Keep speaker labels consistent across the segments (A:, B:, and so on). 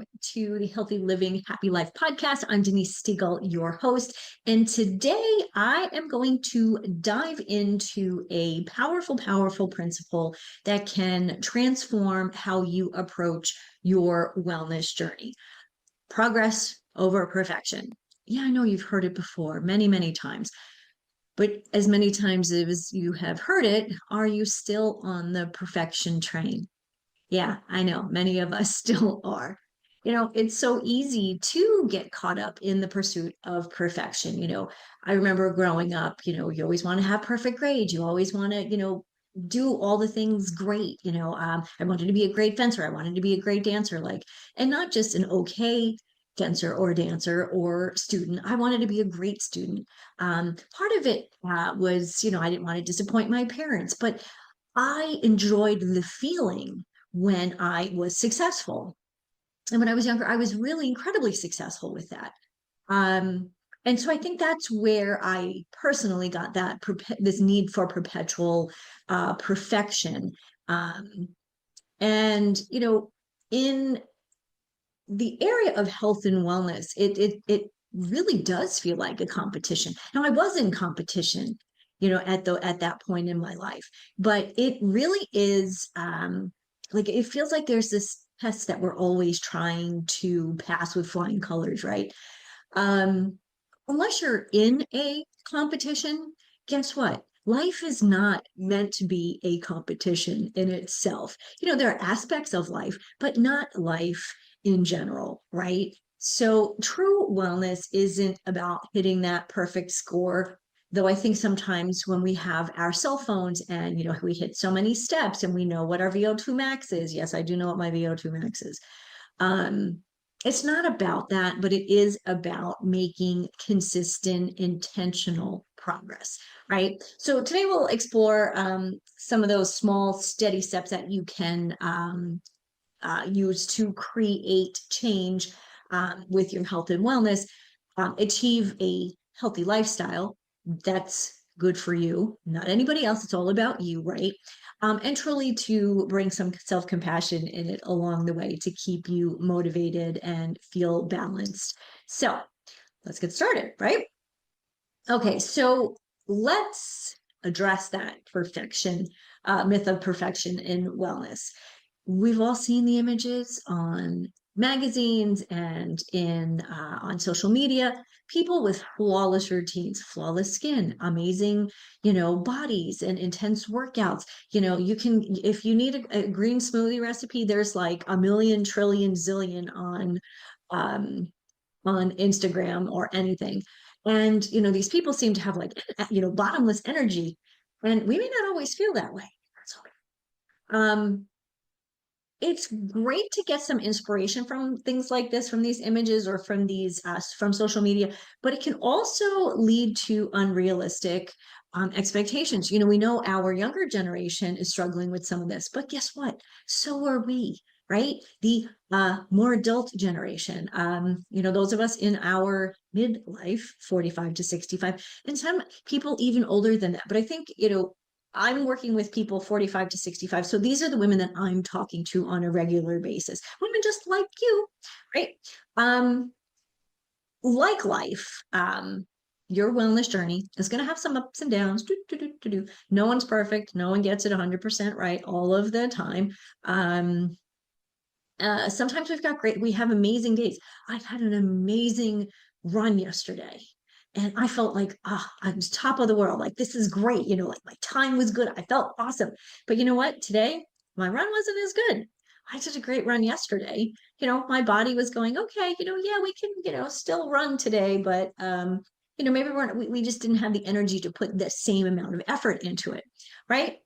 A: welcome to the Healthy Living, Happy Life podcast. I'm Denise Stiegel, your host. And today I am going to dive into a powerful, powerful principle that can transform how you approach your wellness journey. Progress over perfection. Yeah, I know you've heard it before many, many times. But as many times as you have heard it, are you still on the perfection train? Yeah, I know many of us still are. It's so easy to get caught up in the pursuit of perfection. I remember growing up, you always want to have perfect grades. You always want to, do all the things great. I wanted to be a great fencer. I wanted to be a great dancer, and not just an okay fencer or dancer or student. I wanted to be a great student. Part of it was, I didn't want to disappoint my parents, but I enjoyed the feeling when I was successful. And when I was younger, I was really incredibly successful with that. And so I think that's where I personally got this need for perpetual perfection. And in the area of health and wellness, it really does feel like a competition. Now, I was in competition, at that point in my life, but it really is it feels like there's this test that we're always trying to pass with flying colors, right? Um, Unless you're in a competition, guess what? Life is not meant to be a competition in itself. There are aspects of life, but not life in general, right? So true wellness isn't about hitting that perfect score. Though I think sometimes when we have our cell phones and, we hit so many steps and we know what our VO2 max is. Yes, I do know what my VO2 max is. It's not about that, but it is about making consistent, intentional progress, right? So today we'll explore some of those small, steady steps that you can use to create change with your health and wellness, achieve a healthy lifestyle that's good for you, not anybody else. It's all about you, right? And truly to bring some self-compassion in it along the way to keep you motivated and feel balanced. So let's get started, right? Okay, so let's address that myth of perfection in wellness. We've all seen the images on magazines and on social media, people with flawless routines, flawless skin, amazing, bodies and intense workouts. You can, if you need a green smoothie recipe, there's like a million, trillion, zillion on Instagram or anything. And, these people seem to have bottomless energy. And we may not always feel that way. That's okay. It's great to get some inspiration from things like this, from these images or from from social media, but it can also lead to unrealistic expectations. We know our younger generation is struggling with some of this, but guess what? So are we, right? The more adult generation, those of us in our midlife, 45 to 65, and some people even older than that. But I think, I'm working with people 45 to 65. So these are the women that I'm talking to on a regular basis. Women just like you, right? Like life, your wellness journey is going to have some ups and downs. No one's perfect. No one gets it 100% right all of the time. Sometimes we have amazing days. I've had an amazing run yesterday. And I felt like, I was top of the world. Like, this is great. My time was good. I felt awesome. But you know what? Today, my run wasn't as good. I did a great run yesterday. My body was going, okay, yeah, we can, still run today. But, maybe we just didn't have the energy to put the same amount of effort into it. Right.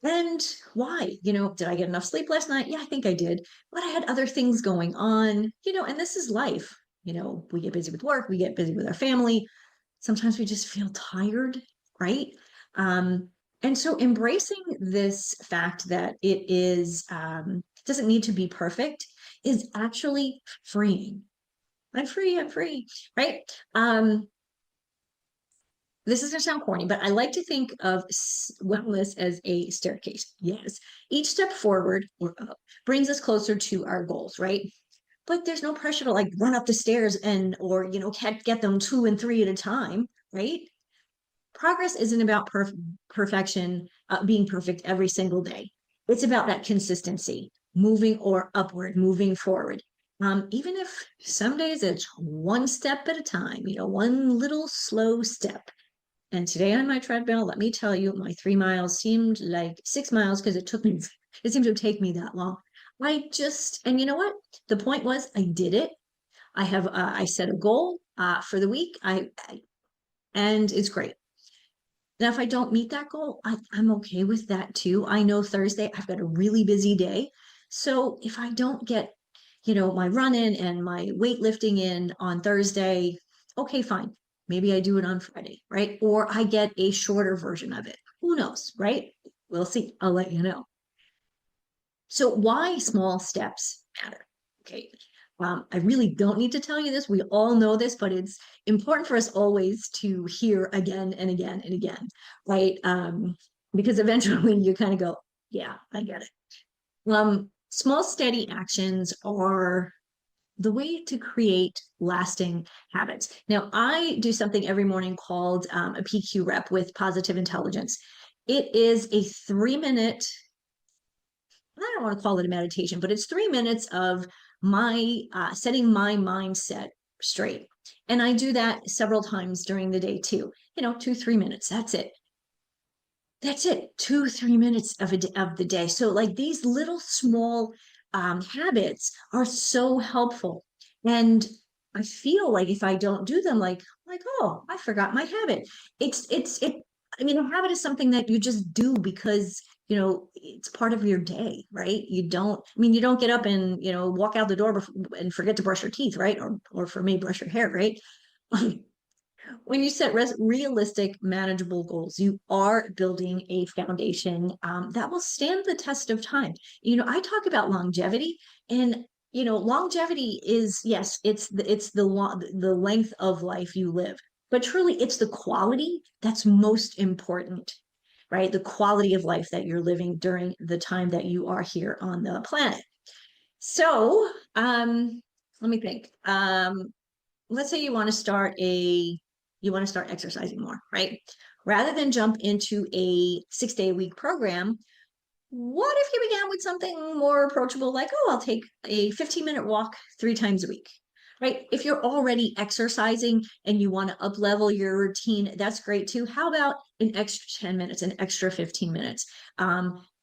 A: And why? Did I get enough sleep last night? Yeah, I think I did. But I had other things going on, and this is life. We get busy with work, we get busy with our family. Sometimes we just feel tired, right? And so embracing this fact that doesn't need to be perfect is actually freeing. I'm free, right? This is going to sound corny, but I like to think of wellness as a staircase. Yes. Each step forward or up brings us closer to our goals, right? but there's no pressure to like run up the stairs and, or, can't get them 2 and 3 at a time, right? Progress isn't about perfection, being perfect every single day. It's about that consistency, moving or upward, moving forward. Even if some days it's one step at a time, one little slow step. And today on my treadmill, let me tell you, my 3 miles seemed like 6 miles because it seemed to take me that long. And you know what? The point was I did it. I set a goal for the week. And it's great. Now, if I don't meet that goal, I'm okay with that too. I know Thursday I've got a really busy day. So if I don't get, my run in and my weightlifting in on Thursday, okay, fine. Maybe I do it on Friday, right? Or I get a shorter version of it. Who knows, right? We'll see. I'll let you know. So why small steps matter? Okay. I really don't need to tell you this. We all know this, but it's important for us always to hear again and again and again, right? Because eventually you kind of go, yeah, I get it. Small, steady actions are the way to create lasting habits. Now, I do something every morning called a PQ rep with positive intelligence. It is a 3 minute, I don't want to call it a meditation, but it's 3 minutes of my setting my mindset straight. And I do that several times during the day too. 2, 3 minutes. That's it. That's it. 2, 3 minutes of the day. So like these little small habits are so helpful. And I feel like if I don't do them, oh, I forgot my habit. It. I mean, a habit is something that you just do because it's part of your day, right? You don't get up and walk out the door and forget to brush your teeth, right? Or for me, brush your hair, right? When you set realistic, manageable goals, you are building a foundation that will stand the test of time. I talk about longevity, and longevity is, yes, the length of life you live, but truly, it's the quality that's most important, right? The quality of life that you're living during the time that you are here on the planet. So, let me think. Let's say you want to start exercising more, right? Rather than jump into a 6 day a week program, what if you began with something more approachable, like, oh, I'll take a 15-minute walk 3 times a week, right? If you're already exercising and you want to up level your routine, that's great too. How about an extra 10 minutes, an extra 15 minutes?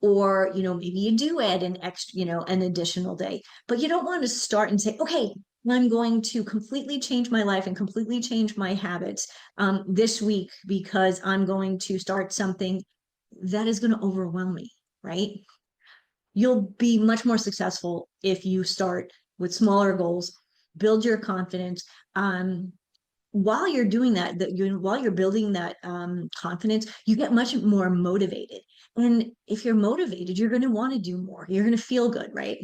A: Or, maybe you do add an extra, an additional day, but you don't want to start and say, okay, I'm going to completely change my life and completely change my habits this week because I'm going to start something that is going to overwhelm me, right? You'll be much more successful if you start with smaller goals, build your confidence. While you're doing that, while you're building that confidence, you get much more motivated. And if you're motivated, you're going to want to do more. You're going to feel good, right?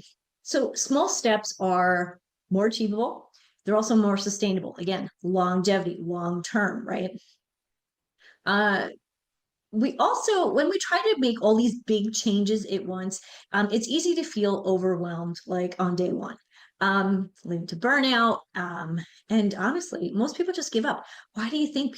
A: So small steps are more achievable. They're also more sustainable. Again, longevity, long term, right? We also, when we try to make all these big changes at once, it's easy to feel overwhelmed, like on day one, leading to burnout. And honestly, most people just give up. Why do you think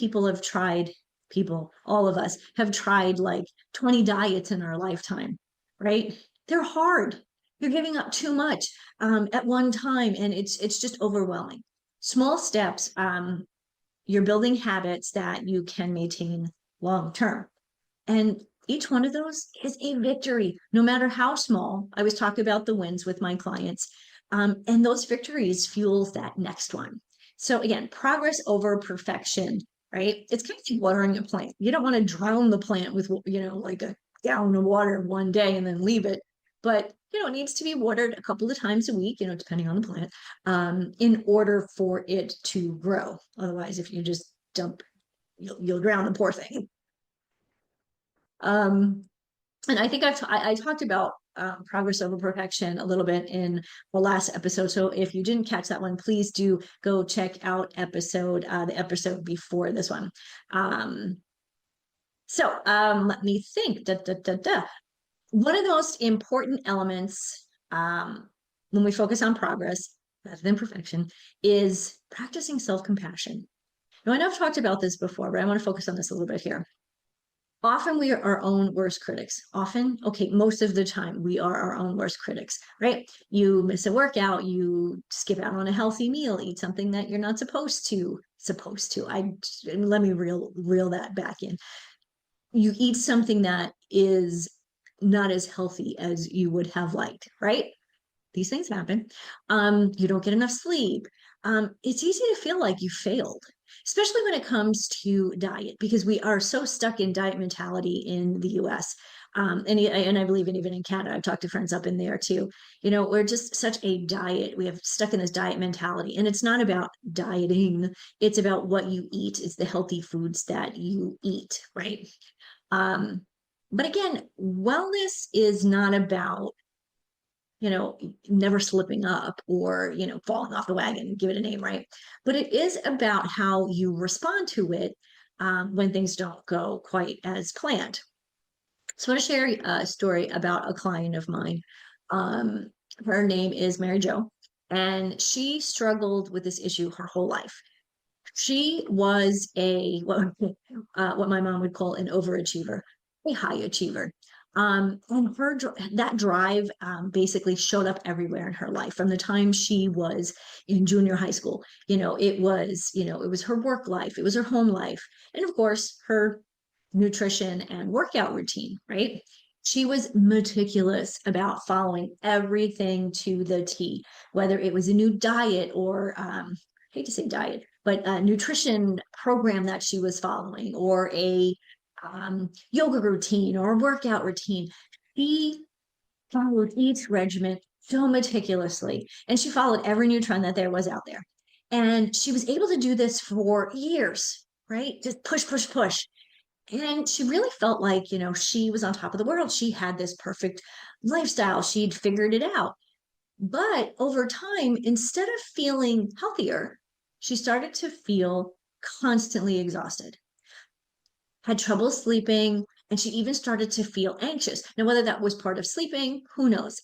A: all of us have tried like 20 diets in our lifetime, right? They're hard. You're giving up too much at one time, and it's just overwhelming. Small steps, you're building habits that you can maintain long term. And each one of those is a victory, no matter how small. I always talk about the wins with my clients. And those victories fuels that next one. So again, progress over perfection, right? It's kind of like watering a plant. You don't want to drown the plant with, like a gallon of water one day and then leave it. But, it needs to be watered a couple of times a week, depending on the plant, in order for it to grow. Otherwise, if you just dump, you'll drown the poor thing. And I think I talked about progress over perfection a little bit in the last episode. So if you didn't catch that one, please do go check out the episode before this one. Let me think. One of the most important elements when we focus on progress rather than perfection, is practicing self-compassion. Now, I know I've talked about this before, but I want to focus on this a little bit here. Often we are our own worst critics. Often, okay, most of the time, we are our own worst critics, right? You miss a workout, you skip out on a healthy meal, eat something that you're not supposed to. Let me reel that back in. You eat something that is not as healthy as you would have liked, right? These things happen. You don't get enough sleep. It's easy to feel like you failed, especially when it comes to diet, because we are so stuck in diet mentality in the US. And I believe even in Canada, I've talked to friends up in there too. We're just such a diet. We have stuck in this diet mentality, and it's not about dieting. It's about what you eat. It's the healthy foods that you eat, right? Um, but again, wellness is not about never slipping up or, falling off the wagon, give it a name, right? But it is about how you respond to it when things don't go quite as planned. So I want to share a story about a client of mine. Um, Her name is Mary Jo, and she struggled with this issue her whole life. She was what my mom would call an overachiever, a high achiever. And that drive basically showed up everywhere in her life from the time she was in junior high school. It was her work life, it was her home life, and of course her nutrition and workout routine, right? She was meticulous about following everything to the T, whether it was a new diet or I hate to say diet, but a nutrition program that she was following, or a yoga routine or a workout routine. She followed each regimen so meticulously, and she followed every new trend that there was out there. And she was able to do this for years, right? Just push, push, push. And she really felt like, she was on top of the world. She had this perfect lifestyle. She'd figured it out. But over time, instead of feeling healthier, she started to feel constantly exhausted, had trouble sleeping, and she even started to feel anxious. Now, whether that was part of sleeping, who knows?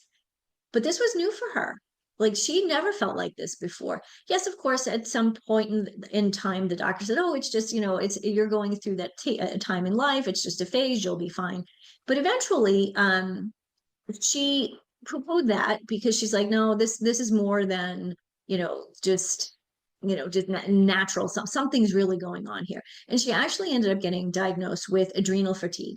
A: But this was new for her. Like, she never felt like this before. Yes, of course, at some point in time, the doctor said, "Oh, it's just, you're going through that time in life. It's just a phase. You'll be fine." But eventually, she poo-pooed that because she's like, no, this is more than just just natural. Something's really going on here. And she actually ended up getting diagnosed with adrenal fatigue.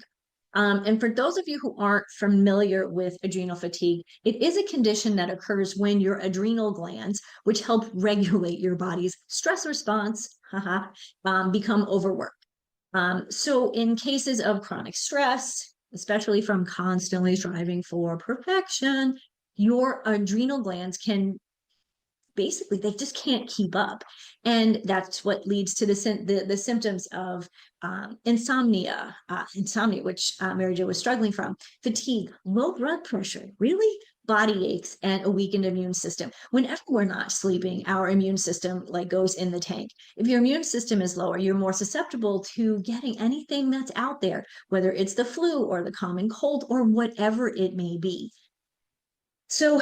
A: And for those of you who aren't familiar with adrenal fatigue, it is a condition that occurs when your adrenal glands, which help regulate your body's stress response, become overworked. So in cases of chronic stress, especially from constantly striving for perfection, your adrenal glands can basically, they just can't keep up. And that's what leads to the symptoms of insomnia, which Mary Jo was struggling from, fatigue, low blood pressure, really body aches, and a weakened immune system. Whenever we're not sleeping, our immune system like goes in the tank. If your immune system is lower, you're more susceptible to getting anything that's out there, whether it's the flu or the common cold or whatever it may be. So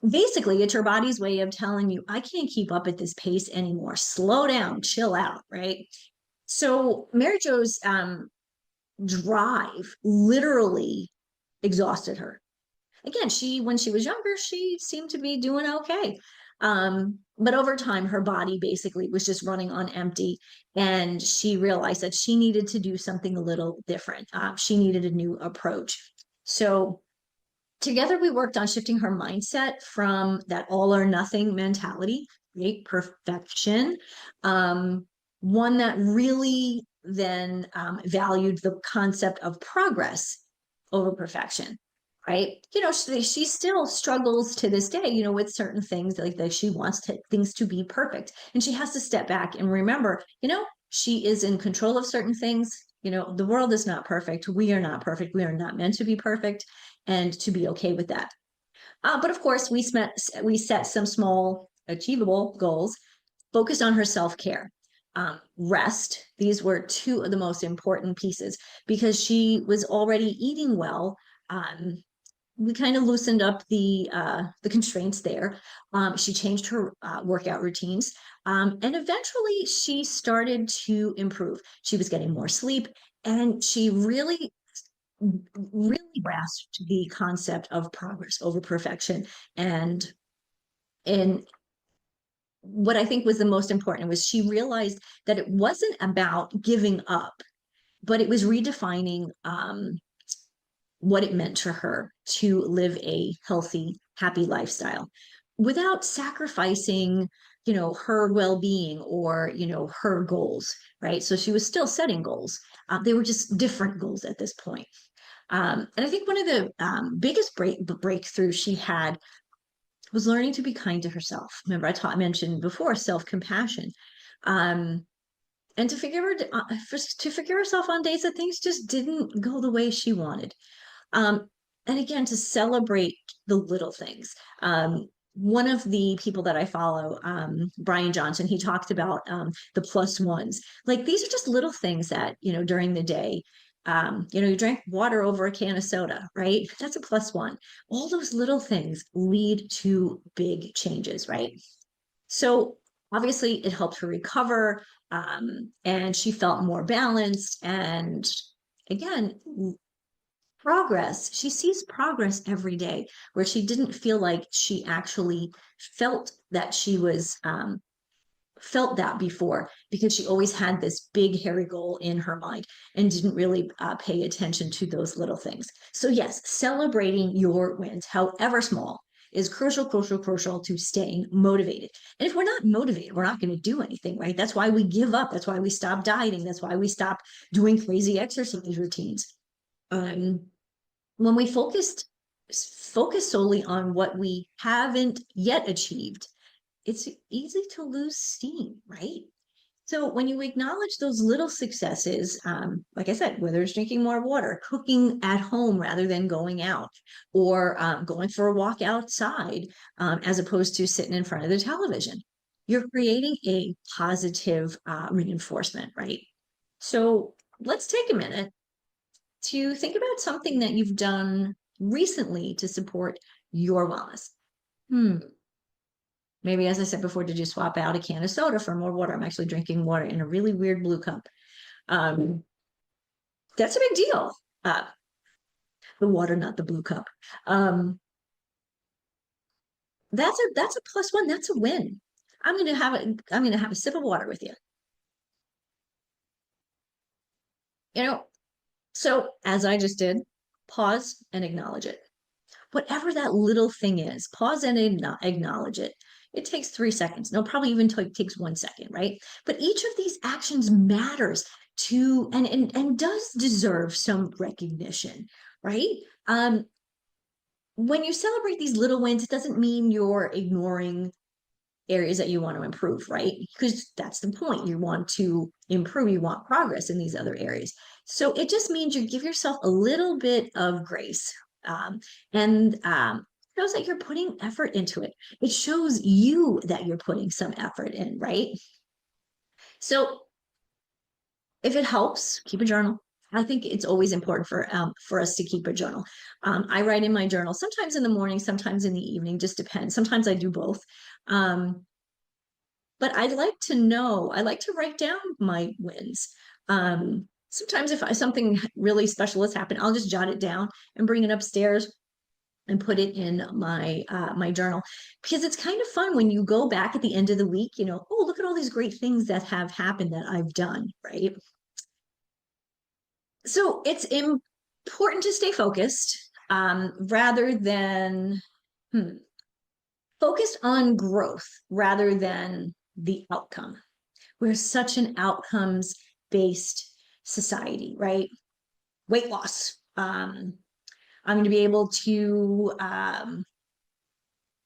A: basically, it's your body's way of telling you, I can't keep up at this pace anymore. Slow down, chill out, right? So Mary Jo's drive literally exhausted her. Again, when she was younger, she seemed to be doing okay. But over time, her body basically was just running on empty, and she realized that she needed to do something a little different. She needed a new approach. So together, we worked on shifting her mindset from that all or nothing mentality, right? Perfection. One that really then valued the concept of progress over perfection, right? She still struggles to this day, with certain things like she wants things to be perfect. And she has to step back and remember, she is in control of certain things. The world is not perfect. We are not perfect. We are not meant to be perfect, and to be okay with that. But of course, we set some small achievable goals focused on her self-care. Rest. These were two of the most important pieces because she was already eating well, we kind of loosened up the constraints there. She changed her workout routines, and eventually she started to improve. She was getting more sleep, and she really grasped the concept of progress over perfection. And what I think was the most important was she realized that it wasn't about giving up, but it was redefining what it meant to her to live a healthy, happy lifestyle without sacrificing, her well-being or, her goals, right? So she was still setting goals. They were just different goals at this point. And I think one of the biggest breakthroughs she had was learning to be kind to herself. Remember, I mentioned before self-compassion. Um, and to figure herself on days that things just didn't go the way she wanted. Um, and again, to celebrate the little things. One of the people that I follow, Brian Johnson, he talked about the plus ones. Like these are just little things that, during the day, you drank water over a can of soda, right? That's a plus one. All those little things lead to big changes, right? So obviously it helped her recover, and she felt more balanced. And again, she sees progress every day where she didn't feel like she actually felt that she was felt that before, because she always had this big hairy goal in her mind and didn't really pay attention to those little things. So yes, celebrating your wins, however small, is crucial, crucial, crucial to staying motivated. And if we're not motivated, we're not going to do anything, right? That's why we give up. That's why we stop dieting. That's why we stop doing crazy exercise routines. When we focus solely on what we haven't yet achieved, it's easy to lose steam, right? So when you acknowledge those little successes, like I said, whether it's drinking more water, cooking at home rather than going out, or going for a walk outside, as opposed to sitting in front of the television, you're creating a positive reinforcement, right? So let's take a minute to think about something that you've done recently to support your wellness. Maybe, as I said before, did you swap out a can of soda for more water? I'm actually drinking water in a really weird blue cup. That's a big deal. The water, not the blue cup. That's a plus one. That's a win. I'm gonna have a sip of water with you. So as I just did, pause and acknowledge it. Whatever that little thing is, pause and acknowledge it. It takes 3 seconds. No, probably even takes 1 second, right? But each of these actions matters to and does deserve some recognition, right? When you celebrate these little wins, it doesn't mean you're ignoring areas that you want to improve, right? Because that's the point. You want to improve, you want progress in these other areas. So it just means you give yourself a little bit of grace, and shows that you're putting effort into it. It shows you that you're putting some effort in, right? So if it helps, keep a journal. I think it's always important for us to keep a journal. I write in my journal sometimes in the morning, sometimes in the evening, just depends. Sometimes I do both. But I like to write down my wins. Sometimes if something really special has happened, I'll just jot it down and bring it upstairs and put it in my journal, because it's kind of fun when you go back at the end of the week, oh, look at all these great things that have happened that I've done, right? So it's important to stay focused, rather than focused on growth rather than the outcome. We're such an outcomes based society, right? Weight loss. I'm going to be able to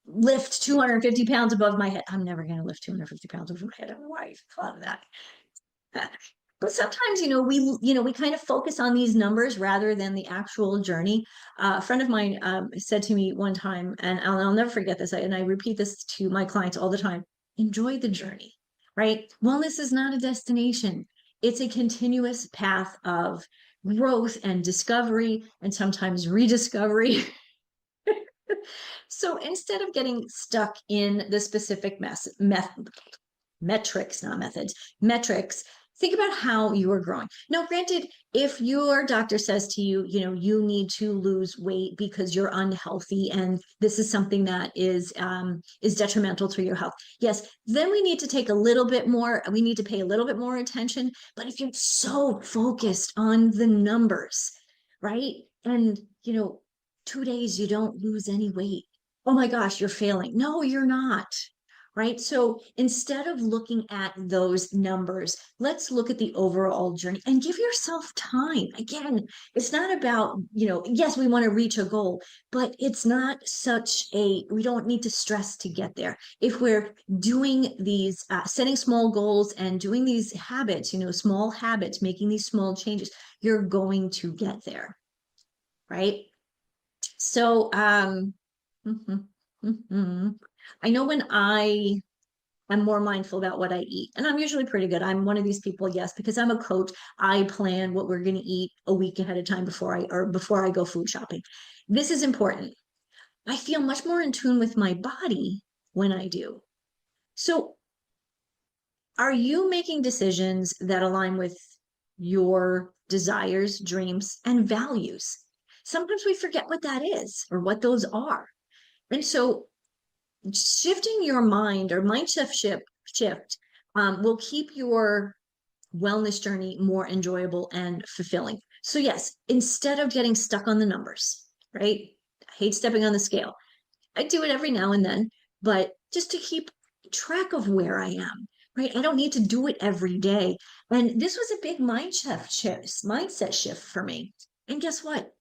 A: lift 250 pounds above my head. I'm never going to lift 250 pounds over my head. I don't know why I thought of that. But sometimes, we kind of focus on these numbers rather than the actual journey. A friend of mine said to me one time, and I'll never forget this, and I repeat this to my clients all the time: enjoy the journey, right? Wellness is not a destination. It's a continuous path of growth and discovery, and sometimes rediscovery. So instead of getting stuck in the specific metrics, not methods, metrics, think about how you are growing. Now, granted, if your doctor says to you, you need to lose weight because you're unhealthy and this is something that is detrimental to your health, yes, then we need to take a little bit more, we need to pay a little bit more attention. But if you're so focused on the numbers, right? And 2 days you don't lose any weight. Oh my gosh, you're failing. No, you're not. Right. So instead of looking at those numbers, let's look at the overall journey and give yourself time. Again, it's not about, yes, we want to reach a goal, but it's not we don't need to stress to get there. If we're doing these, setting small goals and doing these habits, small habits, making these small changes, you're going to get there. Right. So, mhm, mhm. I know when I'm more mindful about what I eat, and I'm usually pretty good. I'm one of these people, yes, because I'm a coach. I plan what we're going to eat a week ahead of time before I go food shopping. This is important. I feel much more in tune with my body when I do. So, are you making decisions that align with your desires, dreams, and values? Sometimes we forget what that is or what those are. And so shifting your mind or shift will keep your wellness journey more enjoyable and fulfilling. So yes, instead of getting stuck on the numbers, right? I hate stepping on the scale. I do it every now and then, but just to keep track of where I am, right? I don't need to do it every day. And this was a big mindset shift for me. And guess what?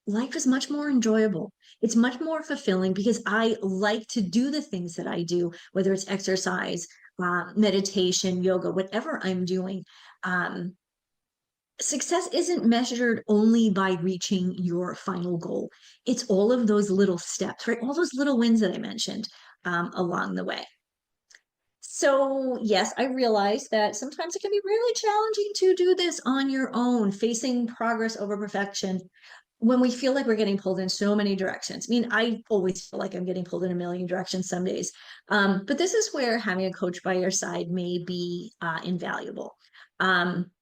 A: Life is much more enjoyable. It's much more fulfilling because I like to do the things that I do, whether it's exercise, meditation, yoga, whatever I'm doing. Um, Success isn't measured only by reaching your final goal. It's all of those little steps, right? All those little wins that I mentioned along the way. So, yes, I realize that sometimes it can be really challenging to do this on your own, facing progress over perfection when we feel like we're getting pulled in so many directions. I mean, I always feel like I'm getting pulled in a million directions some days. But this is where having a coach by your side may be invaluable. Um,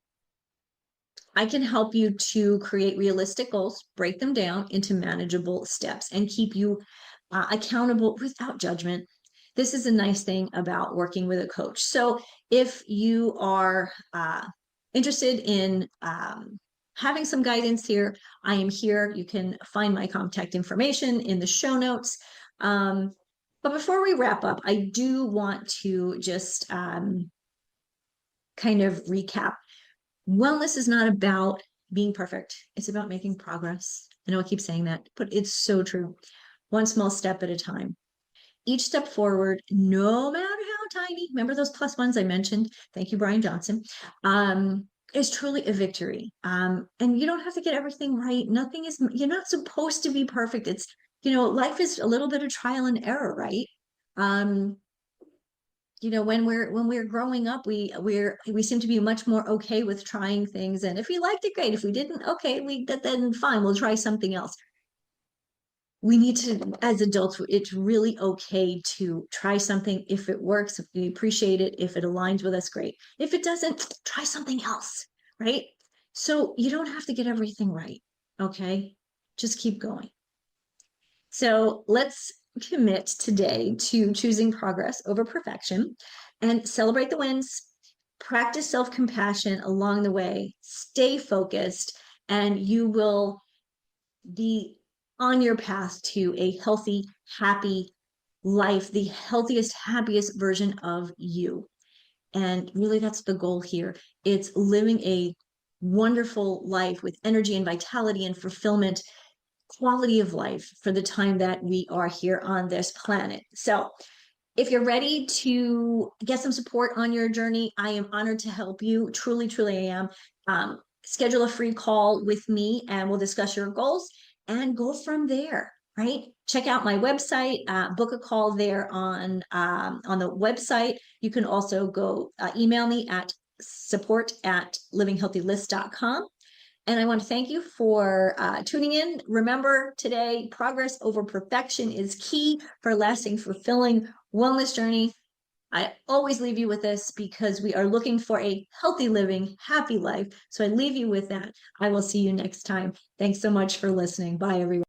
A: I can help you to create realistic goals, break them down into manageable steps, and keep you accountable without judgment. This is a nice thing about working with a coach. So, if you are interested in having some guidance here, I am here. You can find my contact information in the show notes. But before we wrap up, I do want to just kind of recap. Wellness is not about being perfect. It's about making progress. I know I keep saying that, but it's so true. One small step at a time. Each step forward, no matter how tiny, remember those plus ones I mentioned? Thank you, Brian Johnson. Is truly a victory. And you don't have to get everything right. You're not supposed to be perfect. Life is a little bit of trial and error, right? Um, when we're growing up, we seem to be much more okay with trying things. And if we liked it, great. If we didn't, okay, then fine, we'll try something else. We need to, as adults, it's really okay to try something. If it works, if we appreciate it, if it aligns with us, great. If it doesn't, try something else, right? So you don't have to get everything right. Okay. Just keep going. So let's commit today to choosing progress over perfection and celebrate the wins, practice self compassion along the way, stay focused, and you will be on your path to a healthy, happy life, the healthiest, happiest version of you. And really, that's the goal here. It's living a wonderful life with energy and vitality and fulfillment, quality of life for the time that we are here on this planet. So, if you're ready to get some support on your journey, I am honored to help you. Truly, truly, I am. Schedule a free call with me and we'll discuss your goals and go from there, right? Check out my website, book a call there on the website. You can also go email me at support@livinghealthylist.com. And I want to thank you for tuning in. Remember today, progress over perfection is key for lasting, fulfilling wellness journey. I always leave you with this because we are looking for a healthy living, happy life. So I leave you with that. I will see you next time. Thanks so much for listening. Bye, everyone.